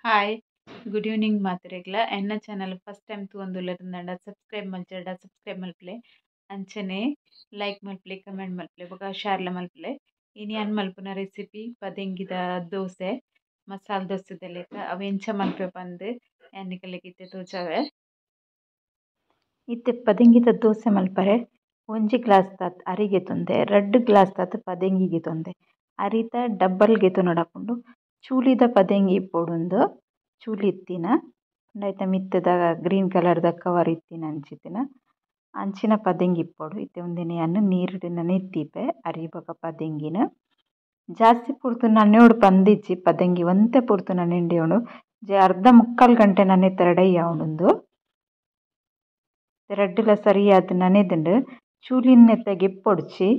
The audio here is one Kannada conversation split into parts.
ಹಾಯ್ ಗುಡ್ ಈವ್ನಿಂಗ್ ಮಾತ್ರೆಗ್ಲ ಎನ್ನ ಚಾನಲ್ ಫಸ್ಟ್ ಟೈಮ್ ತೂವೊಂದುಲ್ಲೆರ್ ಸಬ್ಸ್ಕ್ರೈಬ್ ಮಲ್ಪಲೆ ಅಂಚನೆ ಲೈಕ್ ಮಲ್ಪಲೆ ಕಮೆಂಟ್ ಮಲ್ಪಲೆ ಬೊಕ ಶೇರ್ಲ ಮಲ್ಪಲೆ ಇನಿ ಅನ್ ಮಲ್ಪುನ ರೆಸಿಪಿ ಪದೆಂಗಿದ ದೋಸೆ ಮಸಾಲ ದೋಸೆ ಲೆಕ್ಕ ಅವು ಎಂಚ ಮಲ್ಪೆ ಪಂದ್ ಎನ್ನಿಕಲೆಗ್ ಇತ್ತೆ ತೋಜಾವೆ ಇತ್ತೆ ಪದೆಂಗಿದ ದೋಸೆ ಮಲ್ಪರೆ ಒಂಜಿ ಗ್ಲಾಸ್ ತಾತ್ ಅರಿಗೆ ತೊಂದೆ 2 ಗ್ಲಾಸ್ ತಾತ್ ಪದೆಂಗಿಗೆ ತೊಂದೆ ಅರಿತ ಡಬ್ಬಲ್ಗೆ ತೊನಡಾಪುಂಡು ಚೂಲಿದ ಪದೆಂಗಿ ಇಪ್ಪೊಡುಂದು ಚೂಲಿ ಇತ್ತಿನ ಐತ ಮಿತ್ತದ ಗ್ರೀನ್ ಕಲರ್ದ ಕವರ್ ಇತ್ತಿನ ಅಂಚಿತ್ತಿನ ಅಂಚಿನ ಪದೆಂಗಿ ಇಪ್ಪೊಡು ಇತ್ತೆ ಒಂದೆನೆ ಅನ್ನು ನೀರುಡಿನ ನೆತ್ತಿಪೆ ಅರಿ ಬೊಕ ಪದೆಂಗಿನ ಜಾಸ್ತಿ ಪುರ್ತು ನನೆಯೋಡು ಪಂದಿಜ್ಜಿ ಪದೆಂಗಿ ಒಂತೆ ಪುರ್ತು ನನೆಂಡೆಯೋಡು ಅರ್ಧ ಮುಕ್ಕಾಲು ಗಂಟೆ ನನೆತ್ತರ ಡೈಯಾವೊಂದು ರಡ್ಡುಲ ಸರಿಯಾದ ನನೆದುಂಡು ಚೂಲಿನೆತ್ತಗೆ ಎಪ್ಪೊಡ್ಚಿ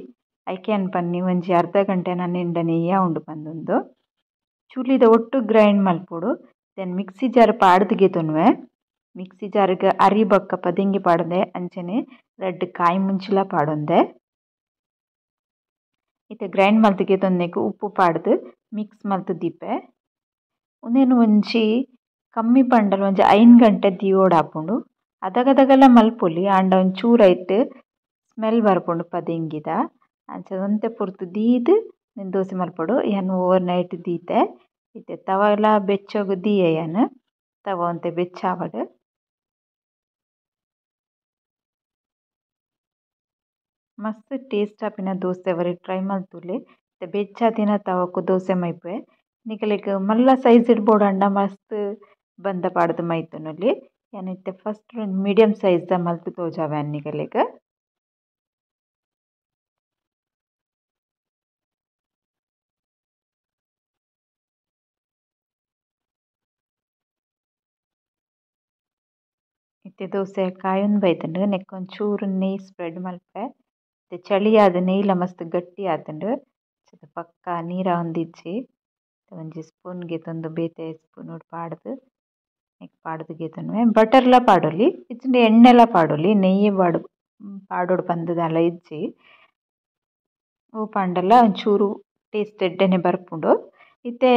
ಐಕೆನ್ ಪನ್ನಿ ಒಂಜಿ ಅರ್ಧ ಗಂಟೆ ನನೆಂಡನೆಯ್ಯ ಉಂಡು ಪಂದೊಂದು ಚೂಲಿದ ಒಟ್ಟು ಗ್ರೈಂಡ್ ಮಲ್ಪೊಡು ದೆನ್ ಮಿಕ್ಸಿ ಜಾರ್ ಪಾಡ್ದಿಗೆ ತೊನ್ವೆ ಮಿಕ್ಸಿ ಜಾರ್ಗ್ ಅರಿ ಬೊಕ್ಕ ಪದೆಂಗಿ ಪಾಡ್ದೆ ಅಂಚನೆ 2 ಕಾಯಿ ಮುಂಚಿಲ ಪಾಡೊಂದೆ ಇತ್ತೆ ಗ್ರೈಂಡ್ ಮಲ್ತಿಗೆ ತೊಂದೆಗ್ ಉಪ್ಪು ಪಾಡ್ದು ಮಿಕ್ಸ್ ಮಲ್ತು ದೀಪೆ ಉಂದೆನು ಒಂಜಿ ಕಮ್ಮಿ ಪಂಡಲ ಒಂಜಿ 5 ಗಂಟೆ ದಿಯೋಡಾಪುಂಡು ಅದಗದಗಲ ಮಲ್ಪೊಲಿ ಆಂಡ ಒಂಚೂರು ಐಟ್ ಸ್ಮೆಲ್ ಬರ್ಪುಂಡು ಪದೆಂಗಿದ ಅಂಚ ಒಂತೆ ಪುರ್ತು ದೀದ್ ದೋಸೆ ಮಲ್ಪೊಡು ಯಾನ್ ಓವರ್ ನೈಟ್ ದೀತೆ ಇತ್ತೆ ತವಲ ಬೆಚ್ಚೋಗು ದೀಯೆ ಯಾನ್ ತವ ಒಂತೆ ಬೆಚ್ಚಾವಡ್ ಮಸ್ತ್ ಟೇಸ್ಟ್ ಆಪಿನ ದೋಸೆ ಅವರಿ ಟ್ರೈ ಮಲ್ತುಲೆ ಬೆಚ್ಚಾದಿನ ತವಕು ದೋಸೆ ಮೈಪೆ ನಿಕಲೆಗ್ ಮಲ್ಲ ಸೈಜ್ ಇಡ್ಬೋಡಂಡ ಮಸ್ತ್ ಬಂದ ಪಾಡ್ದು ಮೈತುನೊಲಿ ಯಾನ್ ಇತ್ತೆ ಫಸ್ಟ್ ಮೀಡಿಯಂ ಸೈಜ್ ದ ಮಲ್ತು ತೋಜಾವೆ ಅನ್ನಿಗಲೆಗ್ ಇತ್ತೆ ದೋಸೆ ಕಾಯೊಂದು ಬೈತುಂಡು ನೆಕ್ಕ್ ಒಂಚೂರು ನೆಯ್ಯಿ ಸ್ಪ್ರೆಡ್ ಮಲ್ಪೆ ಇತ್ತೆ ಚಳಿ ಆದ್ ನೆಯ್ಯಿಲ ಮಸ್ತ್ ಗಟ್ಟಿ ಆತುಂಡು ಪಕ್ಕ ನೀರ ಒಂದಿಜ್ಜಿ ಒಂಜಿ ಸ್ಪೂನ್ಗೆ ತೊಂದು ಬೇತೆ ಸ್ಪೂನ್ ಪಾಡ್ದು ಪಾಡ್ದುಗೆ ತೊನ್ವೆ ಬಟರ್ಲ ಪಾಡೊಲಿ ಇಜ್ಜಿಂಡ ಎಣ್ಣೆಲ ಪಾಡೊಲಿ ನೆಯ್ಯಿ ಪಾಡೋಡು ಪಂದದಾಲ ಇಜ್ಜಿ ಅವು ಪಾಂಡಲ ಒಂಚೂರು ಟೇಸ್ಟ್ ಎಡ್ಡೆನೆ ಬರ್ಪುಂಡು ಇತ್ತೆ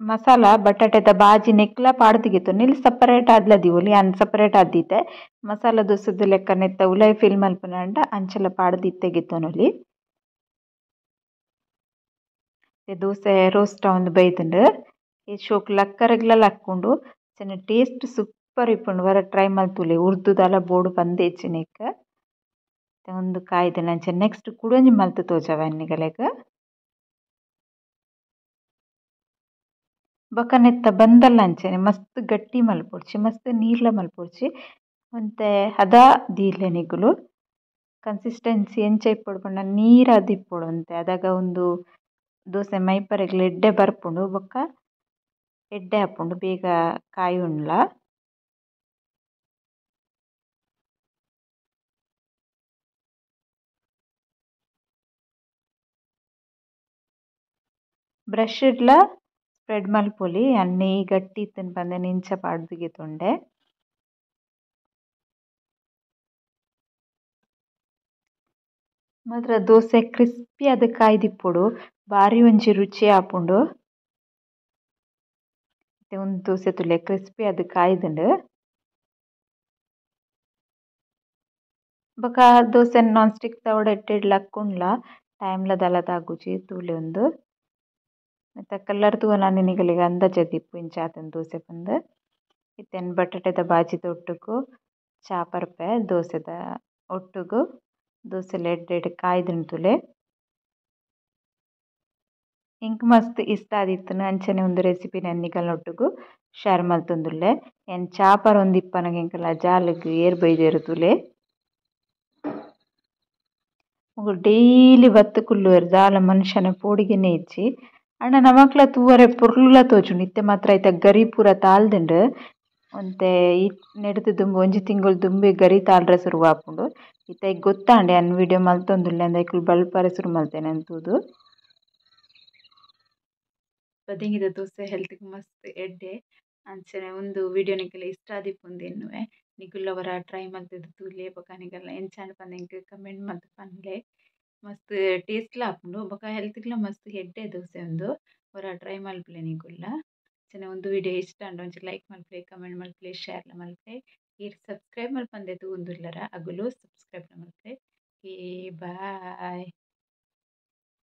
ಮಸಾಲ ಬಟಾಟೆದ ಬಾಜಿ ನೆಕ್ಲ ಪಾಡ್ದಿಗೆ ತೊನ್ನಿ ಸಪರೇಟ್ ಆದ್ಲ ದಿವೊಲಿ ಯಾನ್ ಸಪರೇಟ್ ಆದೀತೆ ಮಸಾಲ ದೋಸೆದ ಲೆಕ್ಕ ನೆತ್ತ ಉಲಾಯಿ ಫಿಲ್ ಮಲ್ಪುನಂಡ ಅಂಚಲ ಪಾಡ್ದು ಇತ್ತೆಗೆ ತೊನೊಲಿ ದೋಸೆ ರೋಸ್ಟ್ ಒಂದು ಬೈತುಂಡು ಈ ಶೋಕ್ ಲಕ್ಕರೆಗ್ಲ ಲಕ್ಕುಂಡು ಟೇಸ್ಟ್ ಸೂಪರ್ ಇಪ್ಪುಂಡು ವರ ಟ್ರೈ ಮಲ್ತುಲೆ ಉರ್ದುದಾಲ ಬೋಡು ಪಂದೇಚಿನೆಕ್ ಒಂದು ಕಾಯ್ದೆ ನಂಚ ನೆಕ್ಸ್ಟ್ ಕುಡೊಂಜಿ ಮಲ್ತು ತೋಜಾವೆ ಅನ್ನಿಗಲೆಗ್ ಬೊಕ ನೆತ್ತ ಬಂದಲ್ಲ ಅಂಚನೆ ಮಸ್ತ್ ಗಟ್ಟಿ ಮಲ್ಪೊಡ್ಚಿ ಮಸ್ತ್ ನೀರ್ಲ ಮಲ್ಪೊಡ್ಚಿ ಒಂತೆ ಹದ ದೀರ್ಲೆ ನಿಗುಲು ಕನ್ಸಿಸ್ಟೆನ್ಸಿ ಎಂಚ ಇಪ್ಪೊಡು ಪಂಡ ನೀರಾದ್ ಇಪ್ಪೊಡು ಒಂತೆ ಅದಾಗ ಒಂದು ದೋಸೆ ಮೈಪರೆಗ್ಲ ಎಡ್ಡೆ ಬರ್ಪುಂಡು ಬೊಕ ಎಡ್ಡೆ ಆಪುಂಡು ಬೇಗ ಕಾಯಿ ಉಣ್ಲ ಬ್ರಷ್ ಇಡ್ಲ ಸ್ಪ್ರೆಡ್ ಮಲ್ಪೊಲಿ ನೆಯ್ಯಿ ಗಟ್ಟಿ ಇತ್ತುಂಡು ಪಂದೆ ಇಂಚ ಪಾಡ್ದುಗೆ ತೊಂಡೆ ಮಾತ್ರ ದೋಸೆ ಕ್ರಿಸ್ಪಿ ಆದ್ ಕಾಯ್ದಿಪ್ಪೊಡು ಬಾರಿ ಒಂಜಿ ರುಚಿ ಆಪುಂಡು ಒಂದು ದೋಸೆ ತುಲೆ ಕ್ರಿಸ್ಪಿ ಆದ್ ಕಾಯ್ದುಂಡು ಬೊಕ ದೋಸೆ ನಾನ್ ಸ್ಟಿಕ್ ತವಡ ಎಡ್ಡೆಡ್ಲ ಲಕ್ಕುಂಡ್ಲ ಟೈಮ್ಲ ದಾಲ ತಾಗುಜಿ ತೂಲೆ ಉಂದು ಮತ್ತೆ ಕಲರ್ ತೂವ ನನಿನಿಗಲಿಗ ಅಂದಾಜ ದಿಪ್ಪು ಇಂಚ ಆತುಂಡು ದೋಸೆ ಪಂದ್ ಇತ್ತೆನ್ ಬಟಾಟೆದ ಬಾಜಿದ ಒಟ್ಟುಗು ಚಾ ಪರ್ಪೆ ದೋಸೆದ ಒಟ್ಟುಗು ದೋಸೆಲ ಎಡ್ಡೆಡ್ ಕಾಯ್ದುಂಡು ತುಲೆ ಇಂಕ್ ಮಸ್ತ್ ಇಷ್ಟ ಆದಿತ್ತುಂಡು ಅಂಚನೆ ಒಂದು ರೆಸಿಪಿ ನನ್ನಿಗಲ್ನೊಟ್ಟುಗು ಶೇರ್ ಮಲ್ತೊಂದುಲ್ಲೆ ಏನ್ ಚಾಪರ್ ಒಂದ್ ಇಪ್ಪನಗ ಎಂಕಲ್ನ ಜಾಲೆಗ್ ಏರ್ ಬೈದೆರ್ ತುಲೆ ಡೈಲಿ ಬತ್ತು ಕುಲ್ಲುವೆರ್ ದಾಲ ಮನುಷ್ಯನ ಪೋಡಿಗೆನೆ ಇಜ್ಜಿ ಆಂಡ ನಮಕ್ಲ ತೂವರೆ ಪೊರ್ಲುಲ ತೋಜುಂಡು ಇತ್ತೆ ಮಾತ್ರ ಐತ ಗರಿ ಪೂರ ತಾಲ್ದುಂಡು ಒಂತೆ ನೆಡ್ದ್ ದುಂಬು ಒಂಜಿ ತಿಂಗೊಲು ದುಂಬೆ ಗರಿ ತಾಲ್ರೆ ಸುರುವಾಪುಂಡು ಇತ್ತೆ ಗೊತ್ತಾಂಡೆ ಅನ್ ವಿಡಿಯೋ ಮಲ್ತೊಂದುಲ್ಲೆ ಅಂದ ಐಕುಲು ಬಲ್ಪರೆ ಸುರು ಮಲ್ತೇನೆ ಅಂತೂದು ಪದೆಂಗಿದ ದೋಸೆ ಹೆಲ್ತ್ಗೆ ಮಸ್ತ್ ಎಡ್ಡೆ ಅಂಚನೆ ಒಂದು ವಿಡಿಯೋ ನಿಕಲೆ ಇಷ್ಟ ಆದಿಪ್ಪುಂಡು ಎನ್ನುವೆ ನಿಕುಲ್ಲವರ ಟ್ರೈ ಮಲ್ತುದು ತೂಲೆ ಬೊಕ ನಿಕಲ್ನ ಎಂಚಾಂಡ್ ಪಂದ್ ಕಮೆಂಟ್ ಮಲ್ತ್ ಪನ್ಲೆ ಮಸ್ತ್ ಟೇಸ್ಟ್ಲ ಆಪುಂಡು ಬೊಕ ಹೆಲ್ತ್ಗ್ಲ ಮಸ್ತ್ ಎಡ್ಡೆ ದೋಸೆ ಉಂದು ಒರ ಟ್ರೈ ಮಲ್ಪುಲೆ ನಿಕುಲ್ಲ ಅಂಚನೆ ಒಂದು ವಿಡಿಯೋ ಇಷ್ಟ ಅಂಡ ಒಂಚೂರು like Malpe comment Malpe share Malpe ಈರ್ ಸಬ್ಸ್ಕ್ರೈಬ್ ಮಲ್ಪಂದೆ ತೂಂದುಲ್ಲರ ಅಗುಲು ಸಬ್ಸ್ಕ್ರೈಬ್ ಮಲ್ಪೆ. ಬಾಯ್.